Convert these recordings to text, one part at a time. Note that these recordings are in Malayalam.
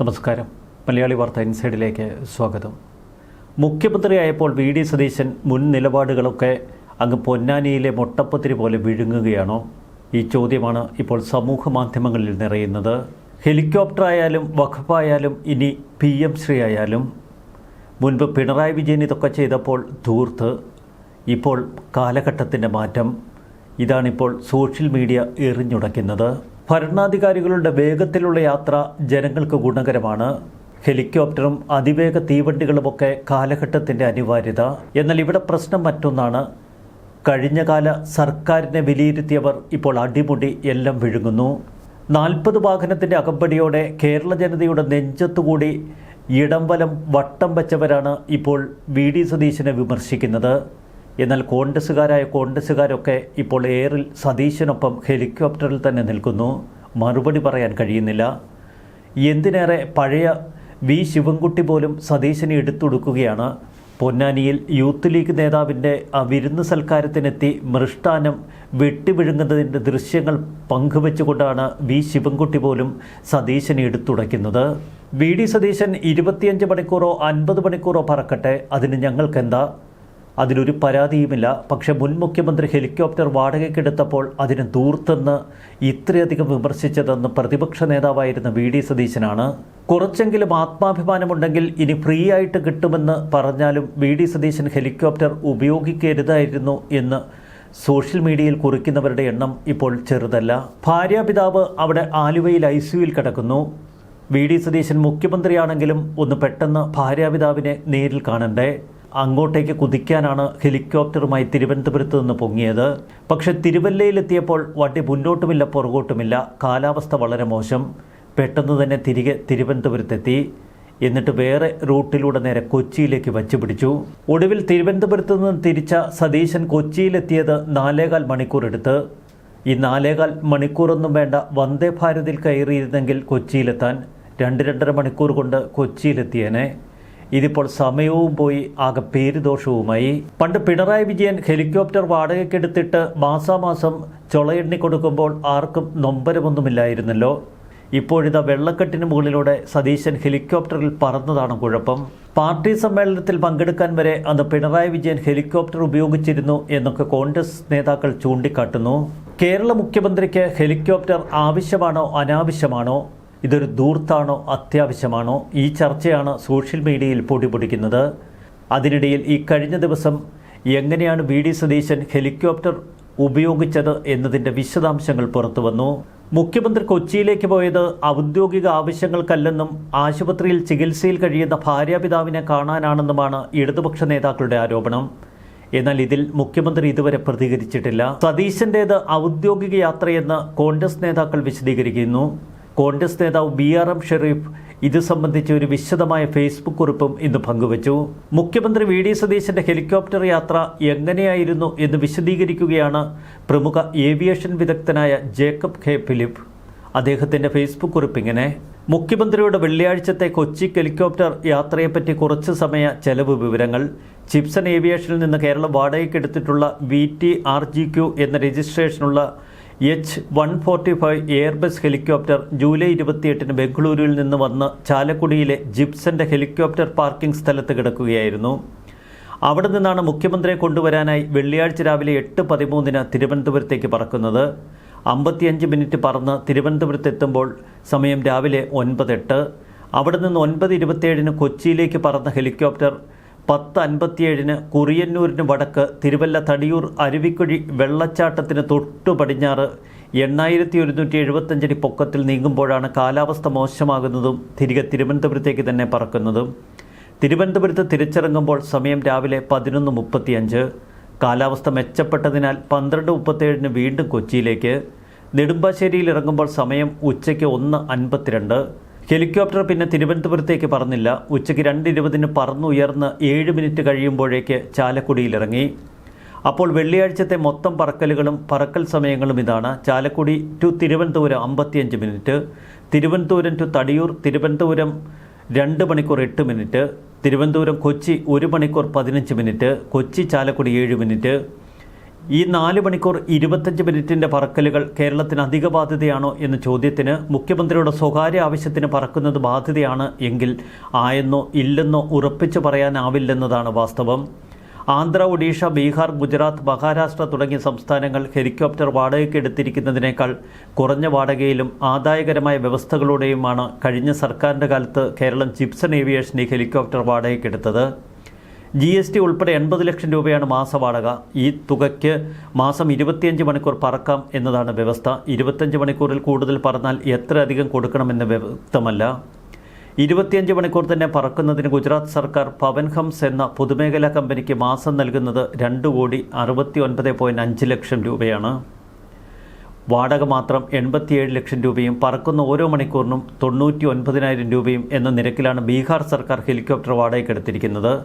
നമസ്കാരം. മലയാളി വാർത്ത ഇൻസൈഡിലേക്ക് സ്വാഗതം. മുഖ്യമന്ത്രിയായപ്പോൾ വി ഡി സതീശൻ മുൻ നിലപാടുകളൊക്കെ അങ്ങ് പൊന്നാനിയിലെ മൊട്ടപ്പത്തിരി പോലെ വിഴുങ്ങുകയാണോ? ഈ ചോദ്യമാണ് ഇപ്പോൾ സമൂഹ മാധ്യമങ്ങളിൽ നിറയുന്നത്. ഹെലികോപ്റ്റർ ആയാലും വഖഫായാലും ഇനി PM ശ്രീ ആയാലും മുൻപ് പിണറായി വിജയൻ ഇതൊക്കെ ചെയ്തപ്പോൾ ധൂർത്ത്, ഇപ്പോൾ കാലഘട്ടത്തിൻ്റെ മാറ്റം. ഇതാണിപ്പോൾ സോഷ്യൽ മീഡിയ എറിഞ്ഞുടയ്ക്കുന്നത്. ഭരണാധികാരികളുടെ വേഗത്തിലുള്ള യാത്ര ജനങ്ങൾക്ക് ഗുണകരമാണ്. ഹെലികോപ്റ്ററും അതിവേഗ തീവണ്ടികളുമൊക്കെ കാലഘട്ടത്തിൻ്റെ അനിവാര്യത. എന്നാൽ ഇവിടെ പ്രശ്നം മറ്റൊന്നാണ്. കഴിഞ്ഞകാല സർക്കാരിനെ വിലയിരുത്തിയവർ ഇപ്പോൾ അടിമുടി എല്ലാം വിഴുങ്ങുന്നു. 40 വാഹനത്തിൻ്റെ അകമ്പടിയോടെ കേരള ജനതയുടെ നെഞ്ചത്തുകൂടി ഇടംവലം വട്ടം വെച്ചവരാണ് ഇപ്പോൾ വി ഡി സതീശനെ വിമർശിക്കുന്നത്. എന്നാൽ കോൺഗ്രസ്സുകാരൊക്കെ ഇപ്പോൾ എയറിൽ സതീശനൊപ്പം ഹെലികോപ്റ്ററിൽ തന്നെ നിൽക്കുന്നു. മറുപടി പറയാൻ കഴിയുന്നില്ല. എന്തിനേറെ പഴയ വി ശിവൻകുട്ടി പോലും സതീശനെ എടുത്തൊടുക്കുകയാണ്. പൊന്നാനിയിൽ യൂത്ത് ലീഗ് നേതാവിൻ്റെ ആ വിരുന്ന് സൽക്കാരത്തിനെത്തി മൃഷ്ടാനം വെട്ടിവിഴുങ്ങുന്നതിൻ്റെ ദൃശ്യങ്ങൾ പങ്കുവെച്ചുകൊണ്ടാണ് വി ശിവൻകുട്ടി പോലും സതീശനെ എടുത്തുടയ്ക്കുന്നത്. വി ഡി സതീശൻ 25 മണിക്കൂറോ 50 മണിക്കൂറോ പറക്കട്ടെ, അതിന് ഞങ്ങൾക്കെന്താ? അതിലൊരു പരാതിയുമില്ല. പക്ഷേ മുൻ മുഖ്യമന്ത്രി ഹെലികോപ്റ്റർ വാടകയ്ക്കെടുത്തപ്പോൾ അതിന് ധൂർത്തെന്ന് ഇത്രയധികം വിമർശിച്ചതെന്ന് പ്രതിപക്ഷ നേതാവായിരുന്ന വി ഡി സതീശനാണ്. കുറച്ചെങ്കിലും ആത്മാഭിമാനമുണ്ടെങ്കിൽ ഇനി ഫ്രീ ആയിട്ട് കിട്ടുമെന്ന് പറഞ്ഞാലും വി ഡി സതീശൻ ഹെലികോപ്റ്റർ ഉപയോഗിക്കരുതായിരുന്നു എന്ന് സോഷ്യൽ മീഡിയയിൽ കുറിക്കുന്നവരുടെ എണ്ണം ഇപ്പോൾ ചെറുതല്ല. ഭാര്യാപിതാവ് അവിടെ ആലുവയിൽ ICUവിൽ കിടക്കുന്നു. വി ഡി സതീശൻ മുഖ്യമന്ത്രിയാണെങ്കിലും ഒന്ന് പെട്ടെന്ന് ഭാര്യാപിതാവിനെ നേരിൽ കാണണ്ടേ? അങ്ങോട്ടേക്ക് കുതിക്കാനാണ് ഹെലികോപ്റ്ററുമായി തിരുവനന്തപുരത്ത് നിന്ന് പൊങ്ങിയത്. പക്ഷെ തിരുവല്ലയിലെത്തിയപ്പോൾ വണ്ടി മുന്നോട്ടുമില്ല പുറകോട്ടുമില്ല. കാലാവസ്ഥ വളരെ മോശം. പെട്ടെന്ന് തന്നെ തിരികെ തിരുവനന്തപുരത്തെത്തി. എന്നിട്ട് വേറെ റൂട്ടിലൂടെ നേരെ കൊച്ചിയിലേക്ക് വച്ചുപിടിച്ചു. ഒടുവിൽ തിരുവനന്തപുരത്ത് നിന്ന് തിരിച്ച സതീശൻ കൊച്ചിയിലെത്തിയത് 4.25 മണിക്കൂർ എടുത്ത്. ഈ 4.25 മണിക്കൂറൊന്നും വേണ്ട, വന്ദേ ഭാരതിൽ കയറിയിരുന്നെങ്കിൽ കൊച്ചിയിലെത്താൻ 2-2.5 മണിക്കൂർ കൊണ്ട് കൊച്ചിയിലെത്തിയേനെ. ഇതിപ്പോൾ സമയവും പോയി, ആകെ പേരുദോഷവുമായി. പണ്ട് പിണറായി വിജയൻ ഹെലികോപ്റ്റർ വാടകയ്ക്കെടുത്തിട്ട് മാസാമാസം ചൊളയെണ്ണി കൊടുക്കുമ്പോൾ ആർക്കും നൊമ്പരമൊന്നുമില്ലായിരുന്നല്ലോ. ഇപ്പോഴിതാ വെള്ളക്കെട്ടിന് മുകളിലൂടെ സതീശൻ ഹെലികോപ്റ്ററിൽ പറന്നതാണ് കുഴപ്പം. പാർട്ടി സമ്മേളനത്തിൽ പങ്കെടുക്കാൻ വരെ അന്ന് പിണറായി വിജയൻ ഹെലികോപ്റ്റർ ഉപയോഗിച്ചിരുന്നു എന്നൊക്കെ കോൺഗ്രസ് നേതാക്കൾ ചൂണ്ടിക്കാട്ടുന്നു. കേരള മുഖ്യമന്ത്രിക്ക് ഹെലികോപ്റ്റർ ആവശ്യമാണോ അനാവശ്യമാണോ? ഇതൊരു ധൂർത്താണോ അത്യാവശ്യമാണോ? ഈ ചർച്ചയാണ് സോഷ്യൽ മീഡിയയിൽ പൊടിപൊടിക്കുന്നത്. അതിനിടയിൽ ഈ കഴിഞ്ഞ ദിവസം എങ്ങനെയാണ് വി ഡി സതീശൻ ഹെലികോപ്റ്റർ ഉപയോഗിച്ചത് എന്നതിൻ്റെ വിശദാംശങ്ങൾ പുറത്തു വന്നു. മുഖ്യമന്ത്രി കൊച്ചിയിലേക്ക് പോയത് ഔദ്യോഗിക ആവശ്യങ്ങൾക്കല്ലെന്നും ആശുപത്രിയിൽ ചികിത്സയിൽ കഴിയുന്ന ഭാര്യാപിതാവിനെ കാണാനാണെന്നുമാണ് ഇടതുപക്ഷ നേതാക്കളുടെ ആരോപണം. എന്നാൽ ഇതിൽ മുഖ്യമന്ത്രി ഇതുവരെ പ്രതികരിച്ചിട്ടില്ല. സതീശൻ്റേത് ഔദ്യോഗിക യാത്രയെന്ന് കോൺഗ്രസ് നേതാക്കൾ വിശദീകരിക്കുന്നു. കോൺഗ്രസ് നേതാവ് BRM ഷെരീഫ് ഇത് സംബന്ധിച്ച് ഒരു വിശദമായ ഫേസ്ബുക്ക് കുറിപ്പും ഇന്ന് പങ്കുവച്ചു. മുഖ്യമന്ത്രി വി ഡി സതീശൻ്റെ ഹെലികോപ്റ്റർ യാത്ര എങ്ങനെയായിരുന്നു എന്ന് വിശദീകരിക്കുകയാണ് പ്രമുഖ ഏവിയേഷൻ വിദഗ്ധനായ ജേക്കബ് K. ഫിലിപ്പ്. അദ്ദേഹത്തിൻ്റെ ഫേസ്ബുക്ക് കുറിപ്പ് ഇങ്ങനെ: മുഖ്യമന്ത്രിയുടെ വെള്ളിയാഴ്ചത്തെ കൊച്ചി ഹെലികോപ്റ്റർ യാത്രയെപ്പറ്റി കുറച്ച് സമയ ചെലവ് വിവരങ്ങൾ. ചിപ്സൺ ഏവിയേഷനിൽ നിന്ന് കേരളം വാടകയ്ക്കെടുത്തിട്ടുള്ള VT-RGQ എന്ന രജിസ്ട്രേഷനുള്ള H-145 എയർബസ് ഹെലികോപ്റ്റർ ജൂലൈ 28-ന് ബംഗളൂരുവിൽ നിന്ന് വന്ന് ചാലക്കുടിയിലെ ജിപ്സന്റെ ഹെലികോപ്റ്റർ പാർക്കിംഗ് സ്ഥലത്ത് കിടക്കുകയായിരുന്നു. അവിടെ നിന്നാണ് മുഖ്യമന്ത്രിയെ കൊണ്ടുവരാനായി വെള്ളിയാഴ്ച രാവിലെ 8:13-ന് തിരുവനന്തപുരത്തേക്ക് പറക്കുന്നത്. 55 മിനിറ്റ് പറന്ന് തിരുവനന്തപുരത്തെത്തുമ്പോൾ സമയം രാവിലെ 9:08. അവിടെ നിന്ന് 9:27-ന് കൊച്ചിയിലേക്ക് പറന്ന ഹെലികോപ്റ്റർ 10:57-ന് കുറിയന്നൂരിന് വടക്ക് തിരുവല്ല തടിയൂർ അരുവിക്കുഴി വെള്ളച്ചാട്ടത്തിന് തൊട്ടു പടിഞ്ഞാറ് 8175 അടി പൊക്കത്തിൽ നീങ്ങുമ്പോഴാണ് കാലാവസ്ഥ മോശമാകുന്നതും തിരികെ തിരുവനന്തപുരത്തേക്ക് തന്നെ പറക്കുന്നതും. തിരുവനന്തപുരത്ത് തിരിച്ചിറങ്ങുമ്പോൾ സമയം രാവിലെ 11:35. കാലാവസ്ഥ മെച്ചപ്പെട്ടതിനാൽ 12:37-ന് വീണ്ടും കൊച്ചിയിലേക്ക്. നെടുമ്പാശ്ശേരിയിൽ ഇറങ്ങുമ്പോൾ സമയം ഉച്ചയ്ക്ക് 1:52. ഹെലികോപ്റ്റർ പിന്നെ തിരുവനന്തപുരത്തേക്ക് പറന്നില്ല. ഉച്ചയ്ക്ക് 2:20-ന് പറന്നുയർന്ന് 7 മിനിറ്റ് കഴിയുമ്പോഴേക്ക് ചാലക്കുടിയിലിറങ്ങി. അപ്പോൾ വെള്ളിയാഴ്ചത്തെ മൊത്തം പറക്കലുകളും പറക്കൽ സമയങ്ങളും ഇതാണ്: Chalakudy to Thiruvananthapuram 55 minute, Thiruvananthapuram to Thadiyoor Thiruvananthapuram 2 മണിക്കൂർ 8 മിനിറ്റ്, തിരുവനന്തപുരം കൊച്ചി 1 മണിക്കൂർ 15 മിനിറ്റ്, കൊച്ചി ചാലക്കുടി 7 മിനിറ്റ്. ഈ 4 മണിക്കൂർ 25 മിനിറ്റിൻ്റെ പറക്കലുകൾ കേരളത്തിന് അധിക ബാധ്യതയാണോ എന്ന ചോദ്യത്തിന് മുഖ്യമന്ത്രിയുടെ സ്വകാര്യ ആവശ്യത്തിന് പറക്കുന്നത് ബാധ്യതയാണ് എങ്കിൽ ആയെന്നോ ഇല്ലെന്നോ ഉറപ്പിച്ചു പറയാനാവില്ലെന്നതാണ് വാസ്തവം. ആന്ധ്ര, ഒഡീഷ, ബീഹാർ, ഗുജറാത്ത്, മഹാരാഷ്ട്ര തുടങ്ങിയ സംസ്ഥാനങ്ങൾ ഹെലികോപ്റ്റർ വാടകയ്ക്ക് എടുത്തിരിക്കുന്നതിനേക്കാൾ കുറഞ്ഞ വാടകയിലും ആദായകരമായ വ്യവസ്ഥകളോടെയുമാണ് കഴിഞ്ഞ സർക്കാരിൻ്റെ കാലത്ത് കേരളം ജിപ്സൺ ഏവിയേഷന് ഹെലികോപ്റ്റർ വാടകയ്ക്കെടുത്തത്. GST ഉൾപ്പെടെ 80 ലക്ഷം രൂപയാണ് മാസവാടക. ഈ തുകയ്ക്ക് മാസം 25 മണിക്കൂർ പറക്കാം എന്നതാണ് വ്യവസ്ഥ. 25 മണിക്കൂറിൽ കൂടുതൽ പറന്നാൽ എത്ര അധികം കൊടുക്കണമെന്ന് വ്യക്തമല്ല. 25 മണിക്കൂർ തന്നെ പറക്കുന്നതിന് ഗുജറാത്ത് സർക്കാർ പവൻ ഹംസ് എന്ന പൊതുമേഖലാ കമ്പനിക്ക് മാസം നൽകുന്നത് 2,69.5 ലക്ഷം രൂപയാണ്. വാടക മാത്രം 87 ലക്ഷം രൂപയും പറക്കുന്ന ഓരോ മണിക്കൂറിനും 99,000 രൂപയും എന്ന നിരക്കിലാണ് ബീഹാർ സർക്കാർ ഹെലികോപ്റ്റർ വാടകയ്ക്കെടുത്തിരിക്കുന്നത്.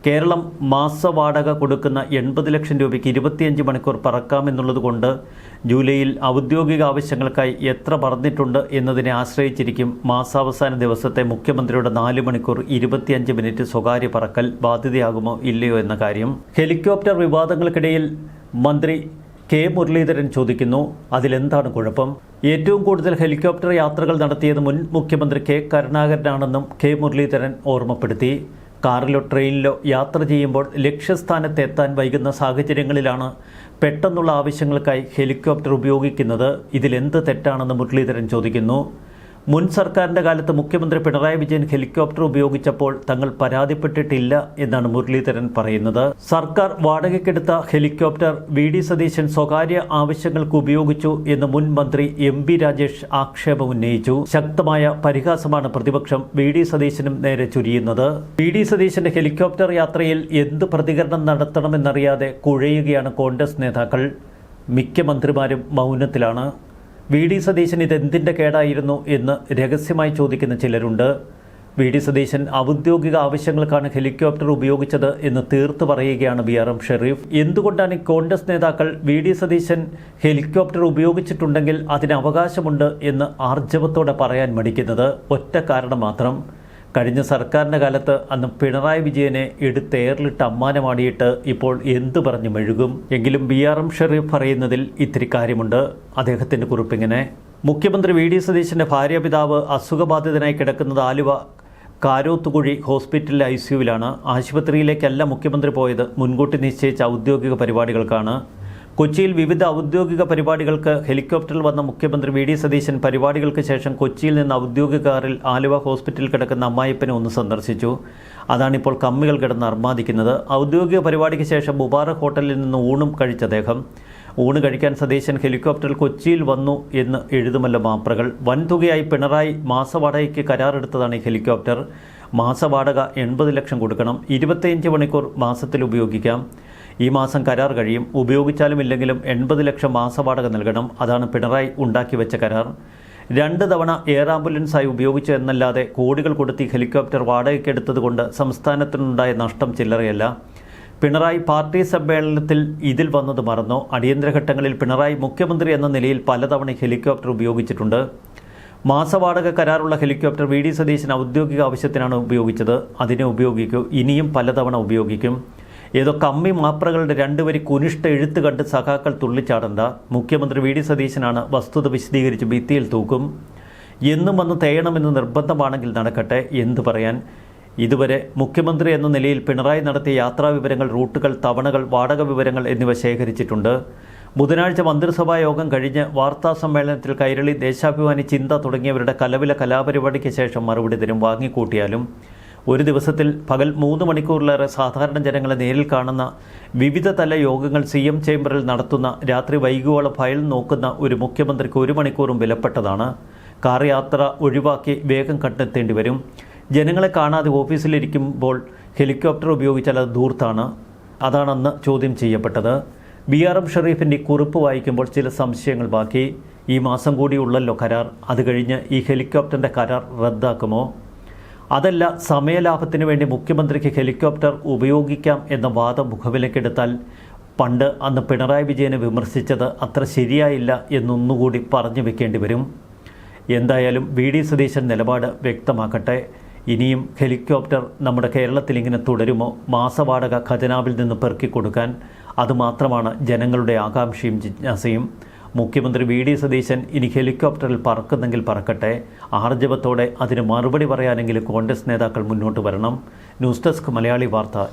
കേരളം മാസവാടക കൊടുക്കുന്ന 80 ലക്ഷം രൂപയ്ക്ക് 25 മണിക്കൂർ പറക്കാമെന്നുള്ളത് കൊണ്ട് ജൂലൈയിൽ ഔദ്യോഗിക ആവശ്യങ്ങൾക്കായി എത്ര പറന്നിട്ടുണ്ട് എന്നതിനെ ആശ്രയിച്ചിരിക്കും മാസാവസാന ദിവസത്തെ മുഖ്യമന്ത്രിയുടെ 4 മണിക്കൂർ 25 മിനിറ്റ് സ്വകാര്യ പറക്കൽ ബാധ്യതയാകുമോ ഇല്ലയോ എന്ന കാര്യം. ഹെലികോപ്റ്റർ വിവാദങ്ങൾക്കിടയിൽ മന്ത്രി കെ മുരളീധരൻ ചോദിക്കുന്നു, അതിലെന്താണ് കുഴപ്പം? ഏറ്റവും കൂടുതൽ ഹെലികോപ്റ്റർ യാത്രകൾ നടത്തിയത് മുൻ മുഖ്യമന്ത്രി കെ കരുണാകരനാണെന്നും കെ മുരളീധരൻ ഓർമ്മപ്പെടുത്തി. കാറിലോ ട്രെയിനിലോ യാത്ര ചെയ്യുമ്പോൾ ലക്ഷ്യസ്ഥാനത്ത് എത്താൻ വൈകുന്ന സാഹചര്യങ്ങളിലാണ് പെട്ടെന്നുള്ള ആവശ്യങ്ങൾക്കായി ഹെലികോപ്റ്റർ ഉപയോഗിക്കുന്നത്. ഇതിലെന്ത് തെറ്റാണെന്ന് മുരളീധരൻ ചോദിക്കുന്നു. മുൻ സർക്കാരിൻ്റെ കാലത്ത് മുഖ്യമന്ത്രി പിണറായി വിജയൻ ഹെലികോപ്റ്റർ ഉപയോഗിച്ചപ്പോൾ തങ്ങൾ പരാതിപ്പെട്ടിട്ടില്ല എന്നാണ് മുരളീധരൻ പറയുന്നത്. സർക്കാർ വാടകയ്ക്കെടുത്ത ഹെലികോപ്റ്റർ VD സതീശൻ സ്വകാര്യ ആവശ്യങ്ങൾക്ക് ഉപയോഗിച്ചു എന്ന് മുൻ മന്ത്രി MB രാജേഷ് ആക്ഷേപമുന്നയിച്ചു. ശക്തമായ പരിഹാസമാണ് പ്രതിപക്ഷം VD സതീശനും നേരെ ചുരിയുന്നത്. VD സതീശന്റെ ഹെലികോപ്റ്റർ യാത്രയിൽ എന്ത് പ്രതികരണം നടത്തണമെന്നറിയാതെ കുഴയുകയാണ് കോൺഗ്രസ് നേതാക്കൾ. മിക്ക മന്ത്രിമാരും മൗനത്തിലാണ്. VD സതീശൻ ഇതെന്തിൻ്റെ കേടായിരുന്നു എന്ന് രഹസ്യമായി ചോദിക്കുന്ന ചിലരുണ്ട്. VD സതീശൻ ഔദ്യോഗിക ആവശ്യങ്ങൾക്കാണ് ഹെലികോപ്റ്റർ ഉപയോഗിച്ചത് എന്ന് തീർത്തു പറയുകയാണ് BRM ഷെരീഫ്. എന്തുകൊണ്ടാണ് കോൺഗ്രസ് നേതാക്കൾ VD സതീശൻ ഹെലികോപ്റ്റർ ഉപയോഗിച്ചിട്ടുണ്ടെങ്കിൽ അതിന് അവകാശമുണ്ട് എന്ന് ആർജവത്തോടെ പറയാൻ മടിക്കുന്നത്? ഒറ്റ കാരണം മാത്രം, കഴിഞ്ഞ സർക്കാരിൻ്റെ കാലത്ത് അന്ന് പിണറായി വിജയനെ എടുത്തേറിലിട്ട് അമ്മാനമാടിയിട്ട് ഇപ്പോൾ എന്തു പറഞ്ഞു മെഴുകും. എങ്കിലും BRM ഷെരീഫ് പറയുന്നതിൽ ഇത്തിരി കാര്യമുണ്ട്. അദ്ദേഹത്തിൻ്റെ കുറിപ്പിങ്ങനെ: മുഖ്യമന്ത്രി VD സതീശൻ്റെ ഭാര്യാപിതാവ് അസുഖബാധിതനായി കിടക്കുന്നത് ആലുവ കാരോത്തുകുഴി ഹോസ്പിറ്റലിലെ ICUവിലാണ്. ആശുപത്രിയിലേക്കല്ല മുഖ്യമന്ത്രി പോയത്, മുൻകൂട്ടി നിശ്ചയിച്ച ഔദ്യോഗിക പരിപാടികൾക്കാണ്. കൊച്ചിയിൽ വിവിധ ഔദ്യോഗിക പരിപാടികൾക്ക് ഹെലികോപ്റ്ററിൽ വന്ന മുഖ്യമന്ത്രി VD സതീശൻ പരിപാടികൾക്ക് ശേഷം കൊച്ചിയിൽ നിന്ന് ഔദ്യോഗിക കാറിൽ ആലുവ ഹോസ്പിറ്റലിൽ കിടക്കുന്ന അമ്മായിപ്പനെ ഒന്ന് സന്ദർശിച്ചു. അതാണിപ്പോൾ കമ്മികൾ കിടന്ന് അർമാദിക്കുന്നത്. ഔദ്യോഗിക പരിപാടിക്ക് ശേഷം മുബാറക് ഹോട്ടലിൽ നിന്ന് ഊണും കഴിച്ച അദ്ദേഹം ഊണ് കഴിക്കാൻ സതീശൻ ഹെലികോപ്റ്ററിൽ കൊച്ചിയിൽ വന്നു എന്ന് എഴുതുമല്ലോ മാപ്രകൾ. വൻതുകയായി പിണറായി മാസവാടകയ്ക്ക് കരാറെടുത്തതാണ് ഈ ഹെലികോപ്റ്റർ. മാസവാടക 80 ലക്ഷം കൊടുക്കണം. 25 മണിക്കൂർ മാസത്തിൽ ഉപയോഗിക്കാം. ഈ മാസം കരാർ കഴിയും. ഉപയോഗിച്ചാലും ഇല്ലെങ്കിലും 80 ലക്ഷം മാസവാടക നൽകണം. അതാണ് പിണറായി ഉണ്ടാക്കി വെച്ച കരാർ. 2 തവണ എയർ ആംബുലൻസായി ഉപയോഗിച്ചു എന്നല്ലാതെ കോടികൾ കൊടുത്ത് ഹെലികോപ്റ്റർ വാടകയ്ക്കെടുത്തത് കൊണ്ട് സംസ്ഥാനത്തിനുണ്ടായ നഷ്ടം ചില്ലറയല്ല. പിണറായി പാർട്ടി സമ്മേളനത്തിൽ ഇതിൽ വന്നത് മറന്നോ? അടിയന്തര ഘട്ടങ്ങളിൽ പിണറായി മുഖ്യമന്ത്രി എന്ന നിലയിൽ പലതവണ ഹെലികോപ്റ്റർ ഉപയോഗിച്ചിട്ടുണ്ട്. മാസവാടക കരാറുള്ള ഹെലികോപ്റ്റർ VD സതീശൻ ഔദ്യോഗിക ആവശ്യത്തിനാണ് ഉപയോഗിച്ചത്. അതിനെ ഉപയോഗിക്കൂ. ഇനിയും പലതവണ ഉപയോഗിക്കും. ഏതോ കമ്മി മാപ്രകളുടെ 2 വരി കുനിഷ്ട എഴുത്ത് കണ്ട് സഖാക്കൾ തുള്ളിച്ചാടണ്ട. മുഖ്യമന്ത്രി VD സതീശനാണ്. വസ്തുത വിശദീകരിച്ച് ഭിത്തിയിൽ തൂക്കും. എന്നും വന്ന് തേയണമെന്ന് നിർബന്ധമാണെങ്കിൽ നടക്കട്ടെ. എന്തു പറയാൻ? ഇതുവരെ മുഖ്യമന്ത്രി എന്ന നിലയിൽ പിണറായി നടത്തിയ യാത്രാ വിവരങ്ങൾ, റൂട്ടുകൾ, തവണകൾ, വാടക വിവരങ്ങൾ എന്നിവ ശേഖരിച്ചിട്ടുണ്ട്. ബുധനാഴ്ച മന്ത്രിസഭാ യോഗം കഴിഞ്ഞ് വാർത്താ സമ്മേളനത്തിൽ കൈരളി, ദേശാഭിമാനി, ചിന്ത തുടങ്ങിയവരുടെ കലവില കലാപരിപാടിക്ക് ശേഷം മറുപടി തരും. വാങ്ങിക്കൂട്ടിയാലും ഒരു ദിവസത്തിൽ പകൽ 3 മണിക്കൂറിലേറെ സാധാരണ ജനങ്ങളെ നേരിൽ കാണുന്ന വിവിധ തല യോഗങ്ങൾ CM ചേംബറിൽ നടത്തുന്ന, രാത്രി വൈകുവോളം ഫയൽ നോക്കുന്ന ഒരു മുഖ്യമന്ത്രിക്ക് 1 മണിക്കൂറും വിലപ്പെട്ടതാണ്. കാർ യാത്ര ഒഴിവാക്കി വേഗം കണ്ടെത്തേണ്ടി വരും. ജനങ്ങളെ കാണാതെ ഓഫീസിലിരിക്കുമ്പോൾ ഹെലികോപ്റ്റർ ഉപയോഗിച്ചാൽ അത് ധൂർത്താണ്. അതാണെന്ന് ചോദ്യം ചെയ്യപ്പെട്ടത്. BRM ഷെരീഫിൻ്റെ കുറിപ്പ് വായിക്കുമ്പോൾ ചില സംശയങ്ങൾ ബാക്കി. ഈ മാസം കൂടിയുള്ളല്ലോ കരാർ. അത് കഴിഞ്ഞ് ഈ ഹെലികോപ്റ്ററിൻ്റെ കരാർ റദ്ദാക്കുമോ? അതല്ല, സമയലാഭത്തിന് വേണ്ടി മുഖ്യമന്ത്രിക്ക് ഹെലികോപ്റ്റർ ഉപയോഗിക്കാം എന്ന വാദം മുഖവിലക്കെടുത്താൽ പണ്ട് അന്ന് പിണറായി വിജയനെ വിമർശിച്ചത് അത്ര ശരിയായില്ല എന്നൊന്നുകൂടി പറഞ്ഞു വെക്കേണ്ടി വരും. എന്തായാലും VD സതീശൻ നിലപാട് വ്യക്തമാക്കട്ടെ. ഇനിയും ഹെലികോപ്റ്റർ നമ്മുടെ കേരളത്തിൽ ഇങ്ങനെ തുടരുമോ? മാസവാടക ഖജനാവിൽ നിന്ന് പെറുക്കിക്കൊടുക്കാൻ അതുമാത്രമാണ് ജനങ്ങളുടെ ആകാംക്ഷയും ജിജ്ഞാസയും. മുഖ്യമന്ത്രി വി.ഡി. സതീശൻ ഇനി ഹെലികോപ്റ്ററിൽ പറക്കുന്നെങ്കിൽ പറക്കട്ടെ. ആർജവത്തോടെ അതിന് മറുപടി പറയാനെങ്കിലും കോൺഗ്രസ് നേതാക്കൾ മുന്നോട്ട് വരണം. ന്യൂസ് ഡെസ്ക് മലയാളി വാർത്ത.